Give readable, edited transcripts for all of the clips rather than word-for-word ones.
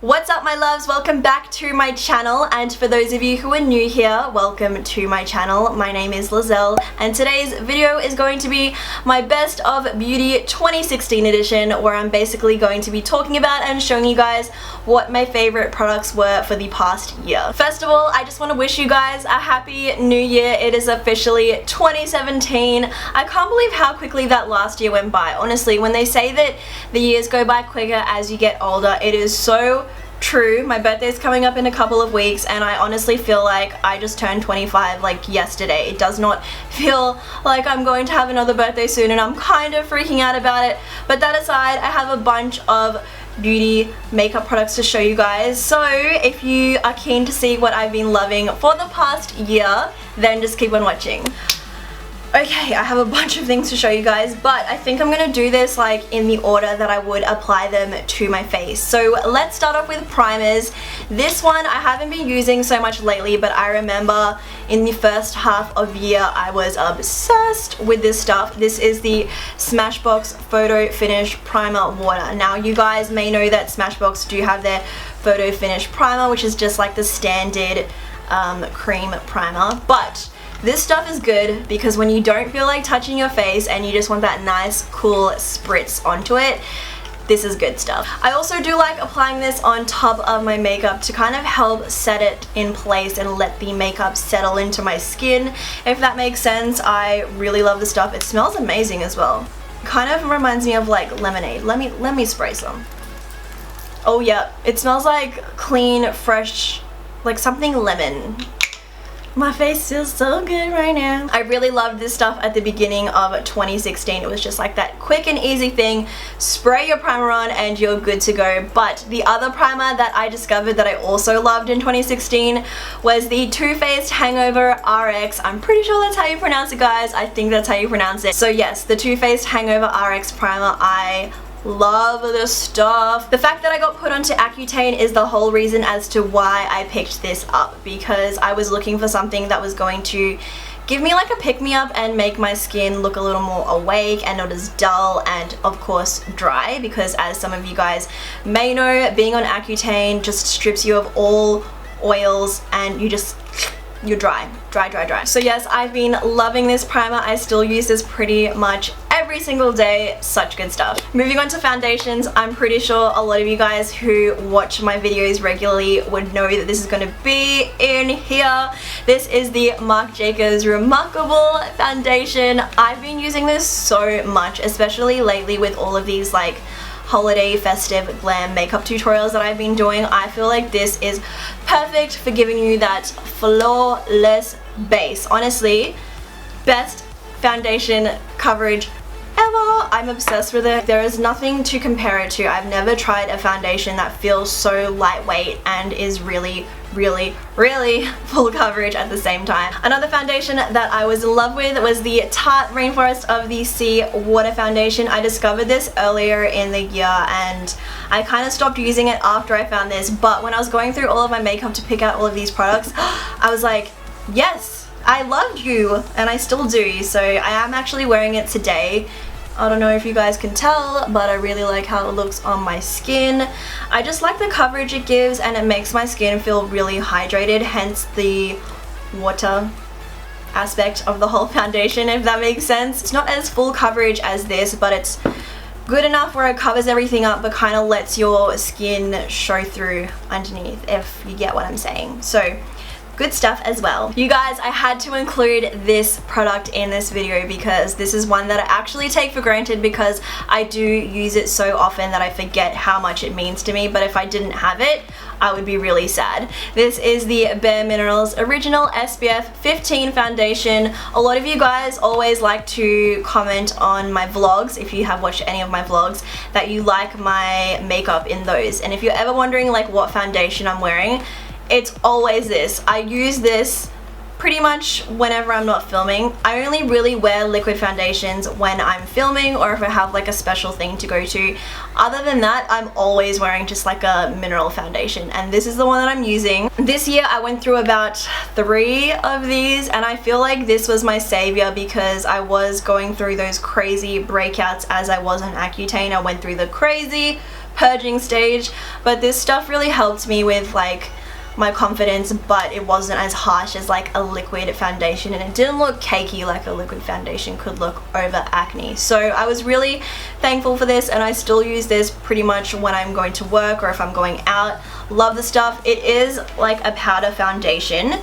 What's up my loves, welcome back to my channel, and for those of you who are new here, welcome to my channel. My name is Leizel and today's video is going to be my Best of Beauty 2016 edition, where I'm basically going to be talking about and showing you guys what my favorite products were for the past year. First of all, I just want to wish you guys a happy new year. It is officially 2017. I can't believe how quickly that last year went by. Honestly, when they say that the years go by quicker as you get older, it is so true. My birthday's coming up in a couple of weeks and I honestly feel like I just turned 25 like yesterday. It does not feel like I'm going to have another birthday soon and I'm kind of freaking out about it. But that aside, I have a bunch of beauty makeup products to show you guys. So if you are keen to see what I've been loving for the past year, then just keep on watching. Okay, I have a bunch of things to show you guys, but I think I'm gonna do this like in the order that I would apply them to my face. So let's start off with primers. This one I haven't been using so much lately, but I remember in the first half of the year I was obsessed with this stuff. This is the Smashbox Photo Finish Primer Water. Now you guys may know that Smashbox do have their Photo Finish Primer, which is just like the standard cream primer, but this stuff is good because when you don't feel like touching your face and you just want that nice cool spritz onto it, this is good stuff. I also do like applying this on top of my makeup to kind of help set it in place and let the makeup settle into my skin, if that makes sense. I really love the stuff. It smells amazing as well. Kind of reminds me of like lemonade. Let me spray some. Oh yeah, it smells like clean, fresh, like something lemon. My face feels so good right now. I really loved this stuff at the beginning of 2016. It was just like that quick and easy thing. Spray your primer on and you're good to go. But the other primer that I discovered that I also loved in 2016 was the Too Faced Hangover RX. I'm pretty sure that's how you pronounce it, guys. I think that's how you pronounce it. So yes, the Too Faced Hangover RX primer, I love this stuff. The fact that I got put onto Accutane is the whole reason as to why I picked this up, because I was looking for something that was going to give me like a pick-me-up and make my skin look a little more awake and not as dull and of course dry, because as some of you guys may know, being on Accutane just strips you of all oils and you're dry. So yes, I've been loving this primer. I still use this pretty much every single day. Such good stuff. Moving on to foundations, I'm pretty sure a lot of you guys who watch my videos regularly would know that this is going to be in here. This is the Marc Jacobs Remarkable Foundation. I've been using this so much, especially lately with all of these like holiday festive glam makeup tutorials that I've been doing. I feel like this is perfect for giving you that flawless base. Honestly, best foundation coverage ever. I'm obsessed with it. There is nothing to compare it to. I've never tried a foundation that feels so lightweight and is really full coverage at the same time. Another foundation that I was in love with was the Tarte Rainforest of the Sea Water Foundation. I discovered this earlier in the year and I kind of stopped using it after I found this, but when I was going through all of my makeup to pick out all of these products, I was like, yes, I loved you, and I still do. So I am actually wearing it today. I don't know if you guys can tell, but I really like how it looks on my skin. I just like the coverage it gives and it makes my skin feel really hydrated, hence the water aspect of the whole foundation, if that makes sense. It's not as full coverage as this, but it's good enough where it covers everything up but kind of lets your skin show through underneath, if you get what I'm saying. So good stuff as well. You guys, I had to include this product in this video because this is one that I actually take for granted because I do use it so often that I forget how much it means to me, but if I didn't have it, I would be really sad. This is the Bare Minerals Original SPF 15 Foundation. A lot of you guys always like to comment on my vlogs, if you have watched any of my vlogs, that you like my makeup in those. And if you're ever wondering like what foundation I'm wearing, it's always this. I use this pretty much whenever I'm not filming. I only really wear liquid foundations when I'm filming or if I have like a special thing to go to. Other than that, I'm always wearing just like a mineral foundation, and this is the one that I'm using. This year I went through about 3 of these and I feel like this was my savior because I was going through those crazy breakouts as I was on Accutane. I went through the crazy purging stage, but this stuff really helped me with like my confidence, but it wasn't as harsh as like a liquid foundation, and it didn't look cakey like a liquid foundation could look over acne. So I was really thankful for this, and I still use this pretty much when I'm going to work or if I'm going out. Love the stuff. It is like a powder foundation,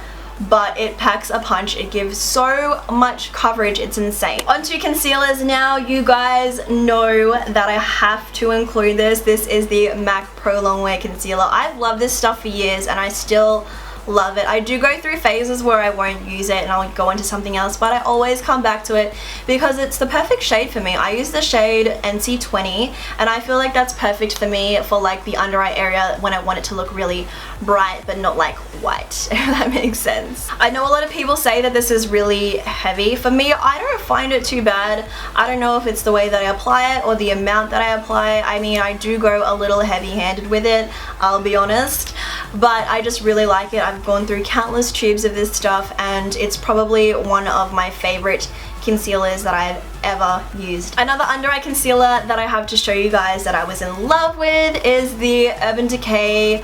but it packs a punch. It gives so much coverage, it's insane. Onto concealers now. You guys know that I have to include this. This is the MAC Pro Longwear concealer. I've loved this stuff for years and I still love it. I do go through phases where I won't use it and I'll go into something else, but I always come back to it because it's the perfect shade for me. I use the shade NC20 and I feel like that's perfect for me for like the under eye area when I want it to look really bright but not like white, if that makes sense. I know a lot of people say that this is really heavy. For me, I don't find it too bad. I don't know if it's the way that I apply it or the amount that I apply. I mean, I do go a little heavy-handed with it, I'll be honest, but I just really like it. I've gone through countless tubes of this stuff and it's probably one of my favorite concealers that I've ever used. Another under eye concealer that I have to show you guys that I was in love with is the Urban Decay.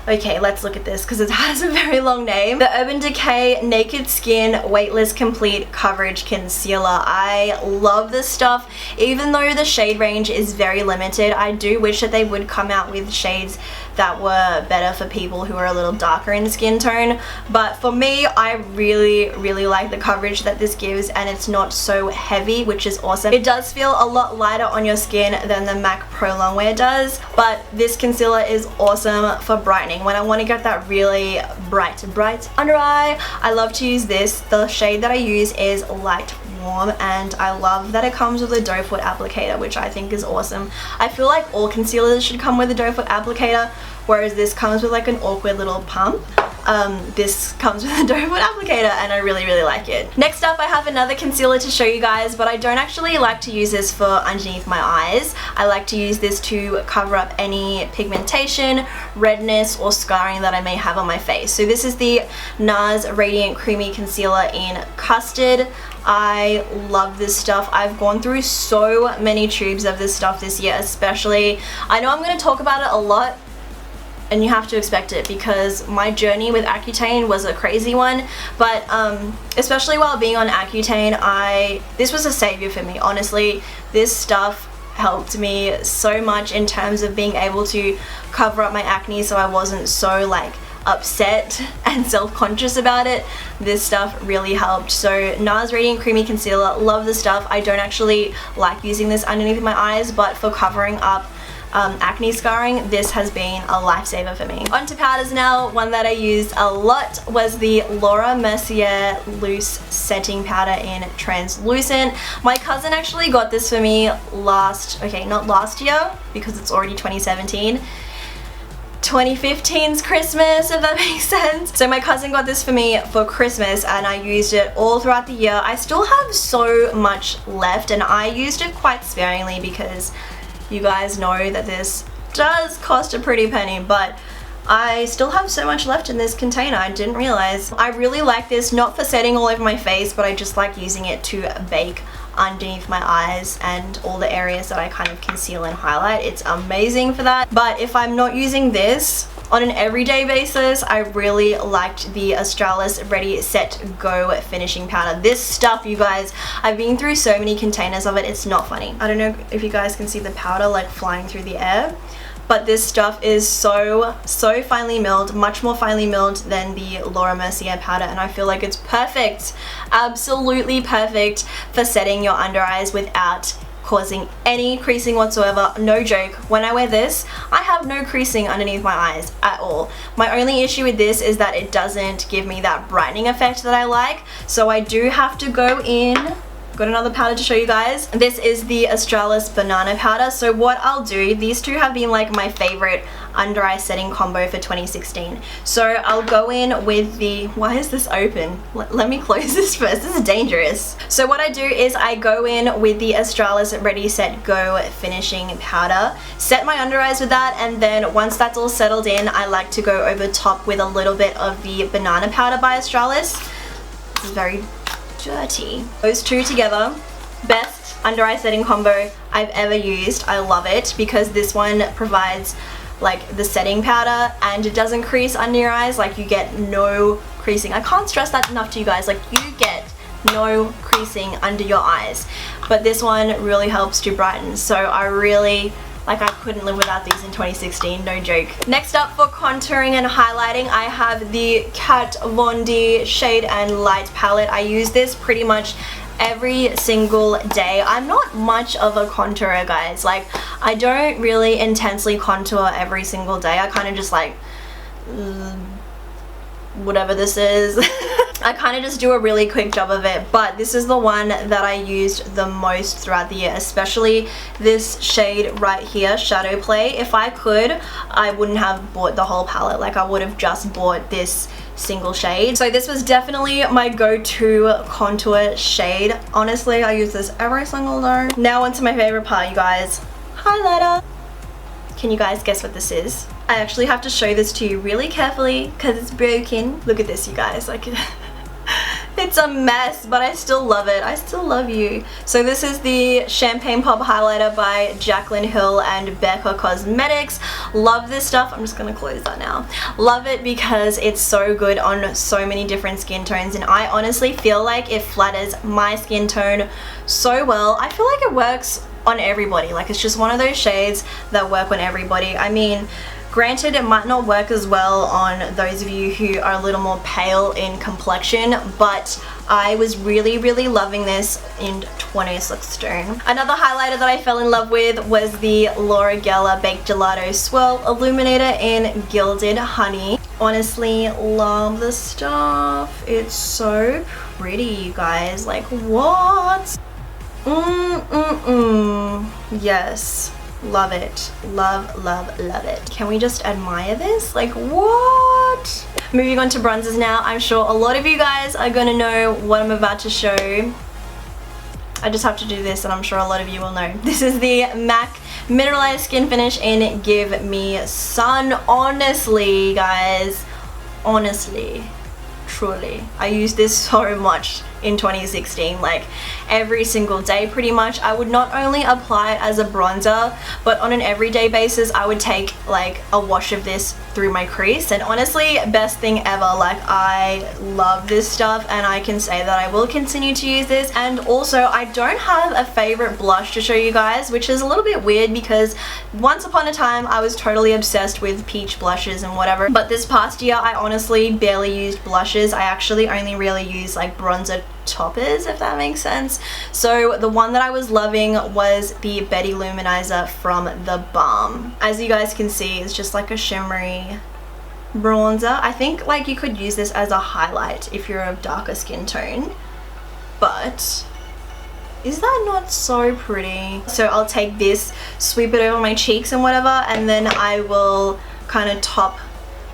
Okay, let's look at this because it has a very long name. The Urban Decay Naked Skin Weightless Complete Coverage Concealer. I love this stuff. Even though the shade range is very limited, I do wish that they would come out with shades that were better for people who are a little darker in skin tone. But for me, I really like the coverage that this gives, and it's not so heavy, which is awesome. It does feel a lot lighter on your skin than the MAC Pro Longwear does, but this concealer is awesome for brightening. When I want to get that really bright under eye, I love to use this. The shade that I use is Light Warm, and I love that it comes with a doe foot applicator, which I think is awesome. I feel like all concealers should come with a doe foot applicator, whereas this comes with like an awkward little pump. This comes with a doe foot applicator and I really like it. Next up, I have another concealer to show you guys, but I don't actually like to use this for underneath my eyes. I like to use this to cover up any pigmentation, redness or scarring that I may have on my face. So this is the NARS Radiant Creamy Concealer in Custard. I love this stuff. I've gone through so many tubes of this stuff this year especially. I know I'm going to talk about it a lot, and you have to expect it because my journey with Accutane was a crazy one, but especially while being on Accutane, this was a savior for me. Honestly, this stuff helped me so much in terms of being able to cover up my acne so I wasn't so like upset and self-conscious about it. This stuff really helped. So NARS Radiant Creamy Concealer, love the stuff. I don't actually like using this underneath my eyes, but for covering up acne scarring, this has been a lifesaver for me. On to powders now. One that I used a lot was the Mercier Loose Setting Powder in Translucent. My cousin actually got this for me not last year because it's already 2017. 2015's Christmas, if that makes sense. So my cousin got this for me for Christmas and I used it all throughout the year. I still have so much left and I used it quite sparingly because you guys know that this does cost a pretty penny, but I still have so much left in this container. I didn't realize. I really like this, not for setting all over my face, but I just like using it to bake underneath my eyes and all the areas that I kind of conceal and highlight. It's amazing for that. But if I'm not using this on an everyday basis, I really liked the Australis Ready Set Go finishing powder. This stuff, you guys, I've been through so many containers of it, it's not funny. I don't know if you guys can see the powder like flying through the air, but this stuff is so finely milled, much more finely milled than the Mercier powder, and I feel like it's perfect, absolutely perfect for setting your under eyes without causing any creasing whatsoever. No joke, when I wear this, I have no creasing underneath my eyes at all. My only issue with this is that it doesn't give me that brightening effect that I like, so I do have to go in. Got another powder to show you guys. This is the Australis Banana Powder. So what I'll do, these two have been like my favorite under eye setting combo for 2016. So I'll go in with the, why is this open? Let me close this first, this is dangerous. So what I do is I go in with the Australis Ready Set Go finishing powder, set my under eyes with that, and then once that's all settled in, I like to go over top with a little bit of the Banana Powder by Australis. This is very dirty. Those two together Best under eye setting combo I've ever used. I love it because this one provides like the setting powder and it doesn't crease under your eyes. Like you get no creasing. I can't stress that enough to you guys. Like you get no creasing under your eyes, but this one really helps to brighten. So I really, like, I couldn't live without these in 2016, no joke. Next up for contouring and highlighting, I have the Kat Von D Shade and Light palette. I use this pretty much every single day. I'm not much of a contourer, guys. Like, I don't really intensely contour every single day. I kind of just like, whatever this is. I kind of just do a really quick job of it, but this is the one that I used the most throughout the year, especially this shade right here, Shadow Play. If I could, I wouldn't have bought the whole palette. Like, I would have just bought this single shade. So this was definitely my go-to contour shade. Honestly, I use this every single day. Now onto my favorite part, you guys. Highlighter. Can you guys guess what this is? I actually have to show this to you really carefully because it's broken. Look at this, you guys. Like, it's a mess, but I still love it. I still love you. So this is the Champagne Pop Highlighter by Jaclyn Hill and Becca Cosmetics. Love this stuff. I'm just gonna close that now. Love it because it's so good on so many different skin tones, and I honestly feel like it flatters my skin tone so well. I feel like it works on everybody. Like, it's just one of those shades that work on everybody. I mean, granted, it might not work as well on those of you who are a little more pale in complexion, but I was really, really loving this in 2016. Another highlighter that I fell in love with was the Laura Geller Baked Gelato Swirl Illuminator in Gilded Honey. Honestly, love the stuff. It's so pretty, you guys. Like, what? Yes. Love it. Love, love, love it. Can we just admire this? Like, what? Moving on to bronzers now. I'm sure a lot of you guys are gonna know what I'm about to show. I just have to do this and I'm sure a lot of you will know. This is the MAC Mineralized Skin Finish in Give Me Sun. Honestly, guys, honestly, truly, I use this so much in 2016, like every single day pretty much. I would not only apply it as a bronzer, but on an everyday basis I would take like a wash of this through my crease, and honestly, best thing ever. Like, I love this stuff and I can say that I will continue to use this. And also, I don't have a favorite blush to show you guys, which is a little bit weird because once upon a time I was totally obsessed with peach blushes and whatever, but this past year I honestly barely used blushes. I actually only really use like bronzer toppers, if that makes sense. So the one that I was loving was the Betty Luminizer from The Balm. As you guys can see, it's just like a shimmery bronzer. I think like you could use this as a highlight if you're of darker skin tone, but is that not so pretty? So I'll take this, sweep it over my cheeks and whatever, and then I will kind of top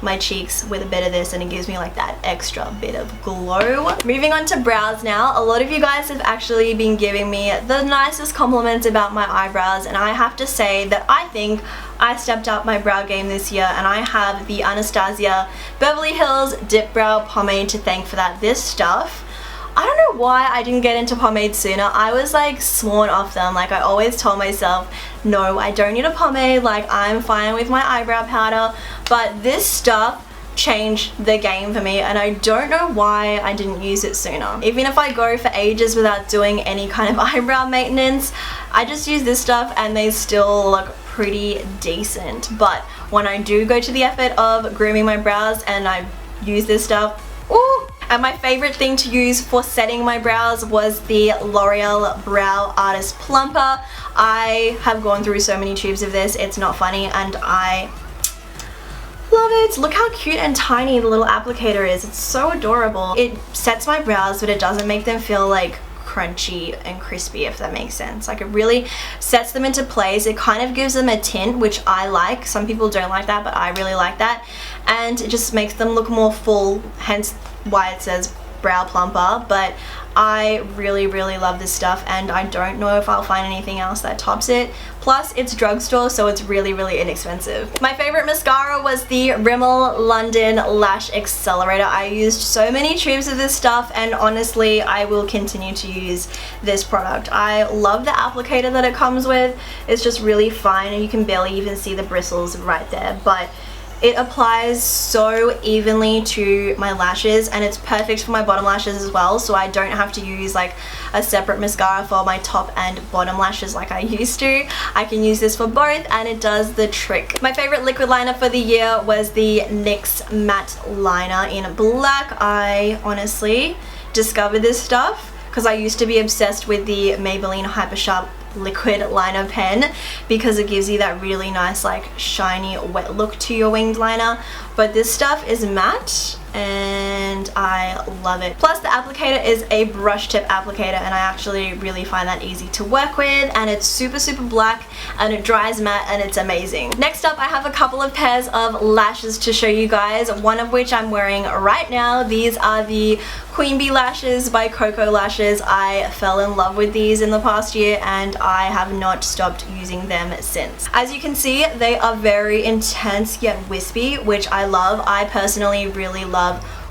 my cheeks with a bit of this, and it gives me like that extra bit of glow. Moving on to brows now. A lot of you guys have actually been giving me the nicest compliments about my eyebrows, and I have to say that I think I stepped up my brow game this year, and I have the Anastasia Beverly Hills Dip Brow Pomade to thank for that. This stuff, I don't know why I didn't get into pomade sooner. I was like sworn off them. Like, I always told myself, no, I don't need a pomade, like I'm fine with my eyebrow powder. But this stuff changed the game for me, and I don't know why I didn't use it sooner. Even if I go for ages without doing any kind of eyebrow maintenance, I just use this stuff and they still look pretty decent. But when I do go to the effort of grooming my brows and I use this stuff, ooh. And my favorite thing to use for setting my brows was the L'Oreal Brow Artist Plumper. I have gone through so many tubes of this, it's not funny, and I love it. Look how cute and tiny the little applicator is. It's so adorable. It sets my brows, but it doesn't make them feel like crunchy and crispy, if that makes sense. Like, it really sets them into place. It kind of gives them a tint, which I like. Some people don't like that, but I really like that. And it just makes them look more full, hence why it says brow plumper. But I really, really love this stuff, and I don't know if I'll find anything else that tops it, plus it's drugstore, so it's really inexpensive. My favorite mascara was the Rimmel London Lash Accelerator. I used so many tubes of this stuff, and honestly I will continue to use this product. I love the applicator that it comes with. It's just really fine, and you can barely even see the bristles right there, but it applies so evenly to my lashes, and it's perfect for my bottom lashes as well, so I don't have to use like a separate mascara for my top and bottom lashes like I used to. I can use this for both, and it does the trick. My favorite liquid liner for the year was the NYX Matte Liner in black. I honestly discovered this stuff because I used to be obsessed with the Maybelline Hyper Sharp liquid liner pen because it gives you that really nice like shiny wet look to your winged liner, but this stuff is matte and I love it. Plus the applicator is a brush tip applicator, and I actually really find that easy to work with, and it's super black and it dries matte and it's amazing. Next up, I have a couple of pairs of lashes to show you guys, one of which I'm wearing right now. These are the Queen Bee lashes by Coco Lashes. I fell in love with these in the past year and I have not stopped using them since. As you can see, they are very intense yet wispy, which I love. I personally really love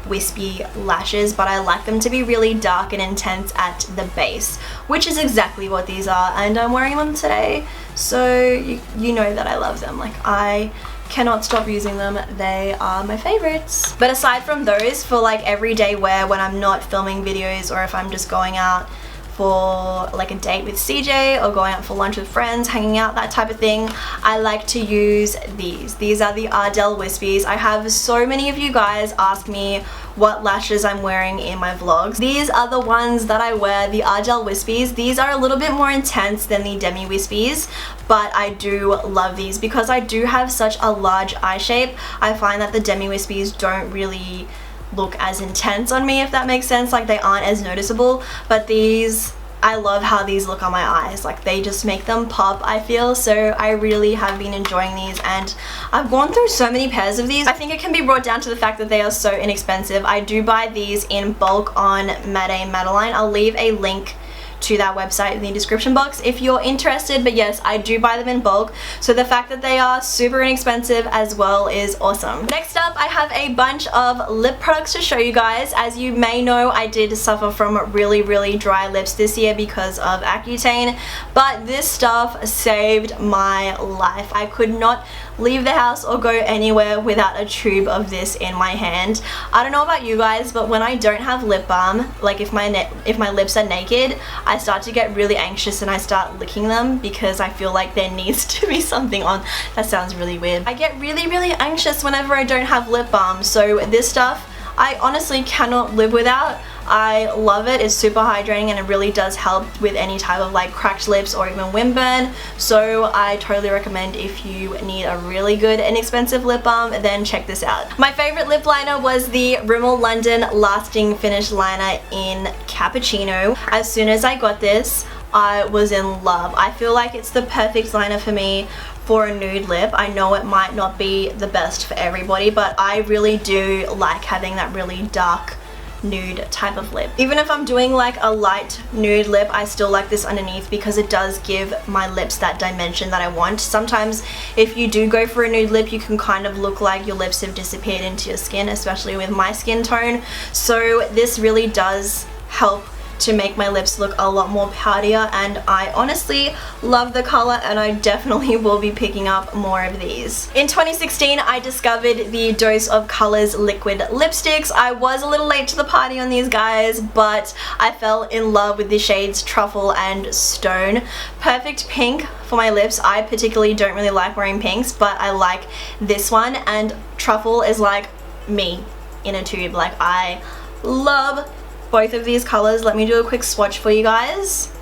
wispy lashes, but I like them to be really dark and intense at the base, which is exactly what these are, and I'm wearing them today, so you know that I love them. Like, I cannot stop using them. They are my favorites. But aside from those, for like everyday wear when I'm not filming videos, or if I'm just going out for like a date with CJ or going out for lunch with friends, hanging out, that type of thing, I like to use these. These are the Ardell Wispies. I have so many of you guys ask me what lashes I'm wearing in my vlogs. These are the ones that I wear, the Ardell Wispies. These are a little bit more intense than the Demi Wispies, but I do love these because I do have such a large eye shape. I find that the Demi Wispies don't really look as intense on me, if that makes sense. Like, they aren't as noticeable, but these, I love how these look on my eyes. Like, they just make them pop, I feel. So I really have been enjoying these, and I've gone through so many pairs of these. I think it can be brought down to the fact that they are so inexpensive. I do buy these in bulk on Made Madeline. I'll leave a link to that website in the description box if you're interested, but yes, I do buy them in bulk, so the fact that they are super inexpensive as well is awesome. Next up, I have a bunch of lip products to show you guys. As you may know, I did suffer from really dry lips this year because of Accutane, but this stuff saved my life. I could not leave the house or go anywhere without a tube of this in my hand. I don't know about you guys, but when I don't have lip balm, like if my lips are naked, I start to get really anxious and I start licking them because I feel like there needs to be something on. That sounds really weird. I get really anxious whenever I don't have lip balm, so this stuff I honestly cannot live without. I love it. It's super hydrating and it really does help with any type of like cracked lips or even windburn, so I totally recommend if you need a really good and inexpensive lip balm, then check this out. My favorite lip liner was the Rimmel London Lasting Finish Liner in Cappuccino. As soon as I got this, I was in love. I feel like it's the perfect liner for me for a nude lip. I know it might not be the best for everybody, but I really do like having that really dark nude type of lip. Even if I'm doing like a light nude lip, I still like this underneath because it does give my lips that dimension that I want. Sometimes if you do go for a nude lip, you can kind of look like your lips have disappeared into your skin, especially with my skin tone. So this really does help to make my lips look a lot more poutier, and I honestly love the color and I definitely will be picking up more of these. In 2016, I discovered the Dose of Colors liquid lipsticks. I was a little late to the party on these guys, but I fell in love with the shades Truffle and Stone. Perfect pink for my lips. I particularly don't really like wearing pinks, but I like this one, and Truffle is like me in a tube. Like, I love both of these colors. Let me do a quick swatch for you guys.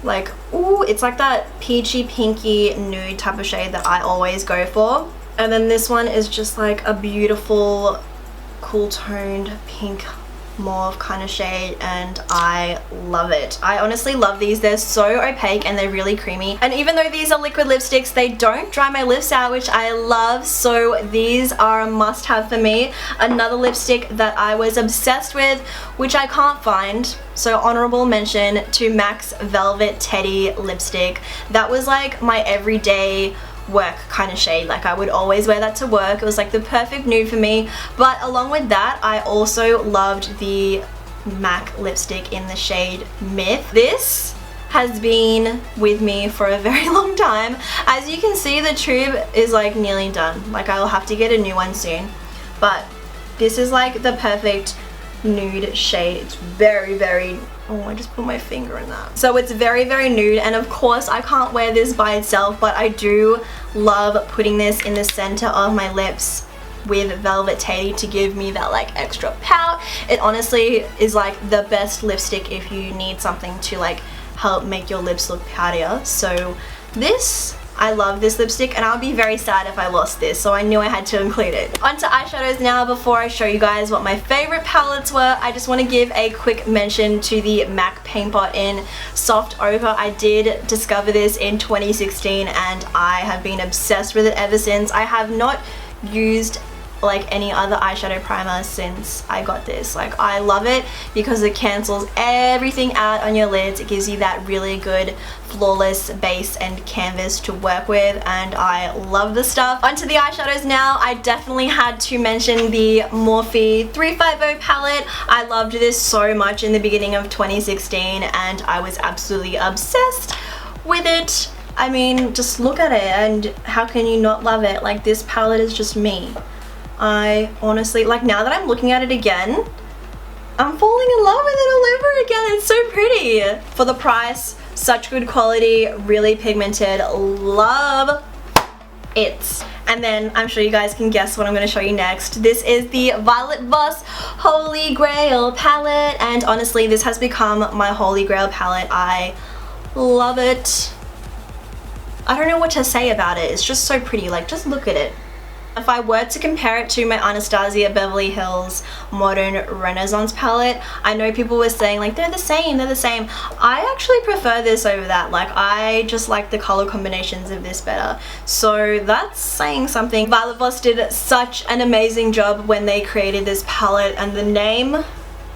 Like, ooh, it's like that peachy pinky nude type of shade that I always go for. And then this one is just like a beautiful cool toned pink mauve kind of shade, and I love it. I honestly love these. They're so opaque and they're really creamy, and even though these are liquid lipsticks, they don't dry my lips out, which I love, so these are a must have for me. Another lipstick that I was obsessed with, which I can't find, so honorable mention to MAC's Velvet Teddy lipstick. That was like my everyday work kind of shade. Like I would always wear that to work. It was like the perfect nude for me. But along with that, I also loved the MAC lipstick in the shade Myth. This has been with me for a very long time. As you can see, the tube is like nearly done. Like I'll have to get a new one soon. But this is like the perfect nude shade. It's very, very, oh, I just put my finger in that. So it's very, very nude, and of course I can't wear this by itself, but I do love putting this in the center of my lips with Velvet Teddy to give me that like extra pout. It honestly is like the best lipstick if you need something to like help make your lips look poutier. So this, I love this lipstick, and I'll be very sad if I lost this, so I knew I had to include it. Onto eyeshadows now. Before I show you guys what my favorite palettes were, I just want to give a quick mention to the MAC Paint Pot in Soft Ochre. I did discover this in 2016 and I have been obsessed with it ever since. I have not used like any other eyeshadow primer since I got this. Like I love it because it cancels everything out on your lids. It gives you that really good flawless base and canvas to work with, and I love this stuff. Onto the eyeshadows now. I definitely had to mention the Morphe 350 palette. I loved this so much in the beginning of 2016 and I was absolutely obsessed with it. I mean, just look at it and how can you not love it? Like this palette is just me. I honestly, like now that I'm looking at it again, I'm falling in love with it all over again. It's so pretty. For the price, such good quality, really pigmented, love it. And then I'm sure you guys can guess what I'm going to show you next. This is the Violet Voss Holy Grail palette, and honestly this has become my Holy Grail palette. I love it. I don't know what to say about it. It's just so pretty. Like just look at it. If I were to compare it to my Anastasia Beverly Hills Modern Renaissance palette, I know people were saying like they're the same, they're the same. I actually prefer this over that. Like I just like the color combinations of this better. So that's saying something. Violet Voss did such an amazing job when they created this palette, and the name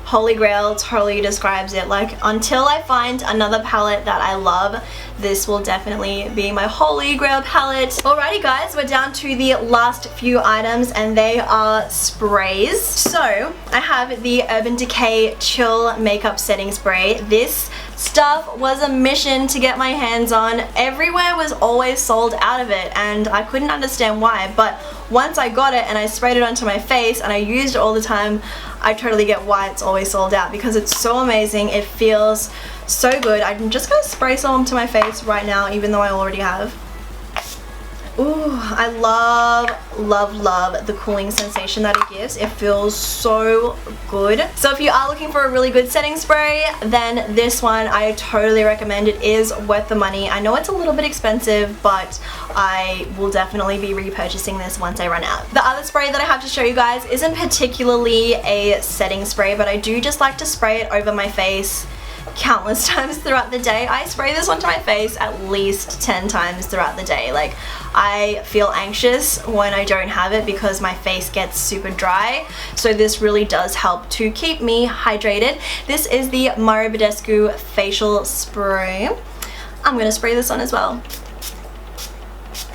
Holy Grail totally describes it. Like until I find another palette that I love, this will definitely be my Holy Grail palette. Alrighty guys, we're down to the last few items and they are sprays. So I have the Urban Decay Chill Makeup Setting Spray. This stuff was a mission to get my hands on. Everywhere was always sold out of it and I couldn't understand why, but once I got it and I sprayed it onto my face and I used it all the time, I totally get why it's always sold out, because it's so amazing. It feels so good. I'm just gonna spray some onto my face right now, even though I already have. Ooh, I love the cooling sensation that it gives. It feels so good. So if you are looking for a really good setting spray, then this one I totally recommend. It is worth the money. I know it's a little bit expensive, but I will definitely be repurchasing this once I run out. The other spray that I have to show you guys isn't particularly a setting spray, but I do just like to spray it over my face countless times throughout the day. I spray this onto my face at least 10 times throughout the day. Like I feel anxious when I don't have it because my face gets super dry, so this really does help to keep me hydrated. This is the Mario Badescu facial spray. I'm gonna spray this on as well.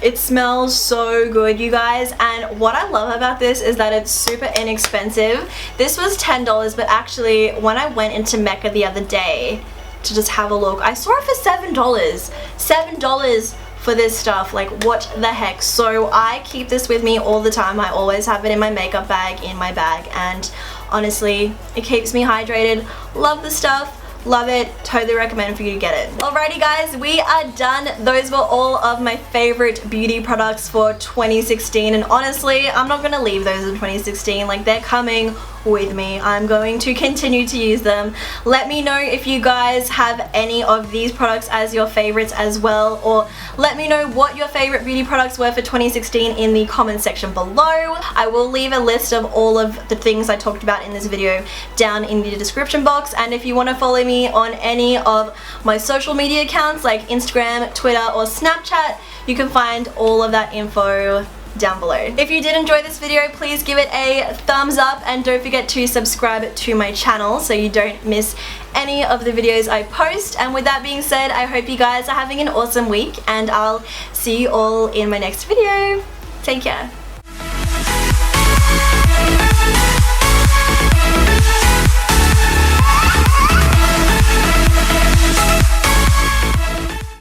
It smells so good, you guys, and what I love about this is that it's super inexpensive. This was $10, but actually when I went into Mecca the other day to just have a look, I saw it for $7. $7 for this stuff. Like what the heck. So I keep this with me all the time. I always have it in my makeup bag, in my bag, and honestly it keeps me hydrated. Love the stuff. Love it, totally recommend for you to get it. Alrighty guys, we are done. Those were all of my favorite beauty products for 2016, and honestly, I'm not gonna leave those in 2016. Like, they're coming with me. I'm going to continue to use them. Let me know if you guys have any of these products as your favorites as well, or let me know what your favorite beauty products were for 2016 in the comment section below. I will leave a list of all of the things I talked about in this video down in the description box, and if you want to follow me on any of my social media accounts like Instagram, Twitter, or Snapchat, you can find all of that info down below. If you did enjoy this video, please give it a thumbs up, and don't forget to subscribe to my channel so you don't miss any of the videos I post. And with that being said, I hope you guys are having an awesome week, and I'll see you all in my next video. Take care.